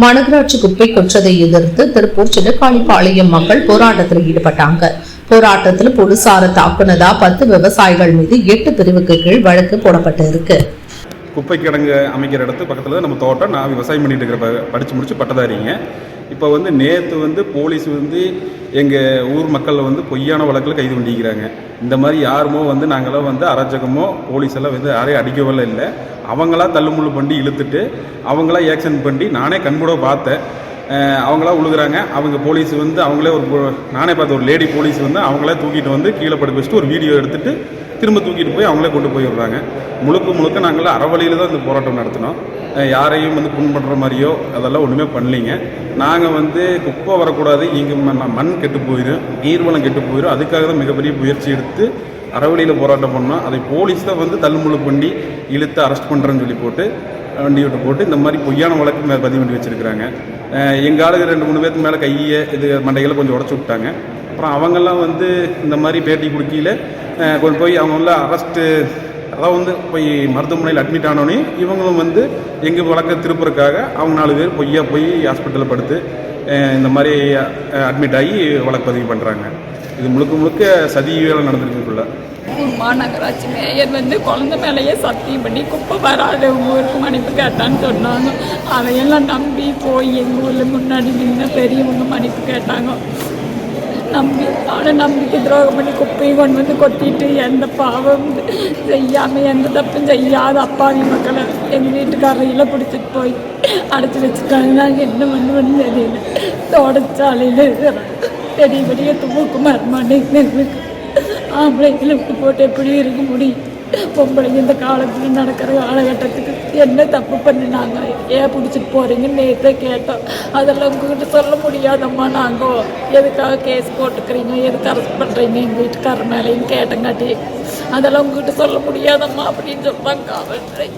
மாநகராட்சி குப்பை கொற்றதை எதிர்த்து திருப்பூர் சின்னக்காளிப்பாளையம் மக்கள் போராட்டத்தில் ஈடுபட்டாங்க. போராட்டத்தில் போலீசார தாக்குனதா 10 விவசாயிகள் மீது 8 பிரிவுக்கு கீழ் வழக்கு போடப்பட்டு இருக்கு. குப்பை கிடங்கு அமைக்கிற இடத்து பக்கத்தில் தான் நம்ம தோட்டம். நான் விவசாயம் பண்ணிட்டு இருக்கிற படித்து முடிச்சு பட்டதாரிங்க. இப்போ நேற்று போலீஸ் எங்கள் ஊர் மக்களை பொய்யான வழக்கில் கைது பண்ணிக்கிறாங்க. இந்த மாதிரி யாருமோ நாங்களாம் அராஜகமோ போலீஸ் எல்லாம் யாரையும் அடிக்கவெல்லாம் இல்லை. அவங்களா தள்ளுமுள்ளு பண்ணி இழுத்துட்டு அவங்களா ஆக்ஷன் பண்ணி நானே கண்கூட பார்த்தேன். அவங்களா உழுகுறாங்க. அவங்க போலீஸ் அவங்களே நானே பார்த்த ஒரு லேடி போலீஸ் அவங்களே தூக்கிட்டு கீழே படுக்க வச்சுட்டு ஒரு வீடியோ எடுத்துகிட்டு திரும்ப தூக்கிட்டு போய் அவங்களே கொண்டு போய் விடுறாங்க. முழுக்க நாங்கள் அறவழியில் தான் இந்த போராட்டம் நடத்தினோம். யாரையும் புண் பண்ணுற மாதிரியோ அதெல்லாம் ஒன்றுமே பண்ணலிங்க. நாங்கள் குப்பை வரக்கூடாது, இங்கே மண் கெட்டு போயிடும், நீர்வளம் கெட்டு போயிடும், அதுக்காக தான் மிகப்பெரிய முயற்சி எடுத்து அறவழியில் போராட்டம் பண்ணோம். அதை போலீஸ் தான் தள்ளுமுள்ளு பண்ணி இழுத்து அரெஸ்ட் பண்ணுறேன்னு சொல்லி போட்டு வண்டி விட்டு போட்டு இந்த மாதிரி பொய்யான வழக்கு பதிவு பண்ணி வச்சுருக்கிறாங்க. எங்கள் ஆளுக்கு 2-3 பேருக்கு மேலே கையை மண்டைகளை கொஞ்சம் உடச்சி விட்டாங்க. அப்புறம் அவங்கெல்லாம் இந்த மாதிரி பேட்டி கொடுக்கையில் கொண்டு போய் அவங்க அரெஸ்ட்டு அதாவது போய் மருத்துவமனையில் அட்மிட் ஆனோடனே இவங்களும் எங்கள் வழக்கை திருப்புறதுக்காக அவங்க 4 பேர் பொய்யா போய் ஹாஸ்பிட்டலில் படுத்து இந்த மாதிரி அட்மிட் ஆகி வழக்கு பதிவு பண்ணுறாங்க. இது முழுக்க சதி வேலை நடந்துருக்குள்ள. மாநகராட்சி மேயர் குழந்தை மேலேயே சத்தியம் பண்ணி குப்பை வராது ஊருக்கு மன்னிப்பு கேட்டான்னு சொன்னாங்க. அதையெல்லாம் நம்பி போய் எங்கள் ஊரில் முன்னாடி நின்று பெரியவங்க மன்னிப்பு கேட்டாங்க. நம்பிக்கை துரோகம் பண்ணி குப்பையும் கொண்டு கொட்டிட்டு எந்த பாவம் செய்யாமல் எந்த தப்பும் செய்யாத அப்பாவி மக்களை எங்கள் வீட்டுக்காரையில் பிடிச்சிட்டு போய் அடைச்சி வச்சுருக்காங்க. நாங்கள் என்ன பண்ணுவோன்னு தெரியல. தோட்டச்சாலையில் பெரிய தூக்கு மரமாட்டேங்குது. ஆம்பளைங்களை விட்டு போட்டு எப்படி இருக்க முடியும்? பொம்பளைங்க இந்த காலத்தில் நடக்கிற காலகட்டத்துக்கு என்ன தப்பு பண்ணினாங்க, ஏன் பிடிச்சிட்டு போகிறீங்கன்னு நேற்றே கேட்டோம். அதெல்லாம் உங்ககிட்ட சொல்ல முடியாதம்மா. நாங்கள் எதுக்காக கேஸ் போட்டுக்கிறீங்க, எதுக்கு அரெஸ்ட் பண்ணுறீங்க எங்கள் வீட்டுக்காரர் மேலேயும் கேட்டங்காட்டி அதெல்லாம் உங்ககிட்ட சொல்ல முடியாதம்மா அப்படின்னு சொல்கிறாங்க காவல்துறை.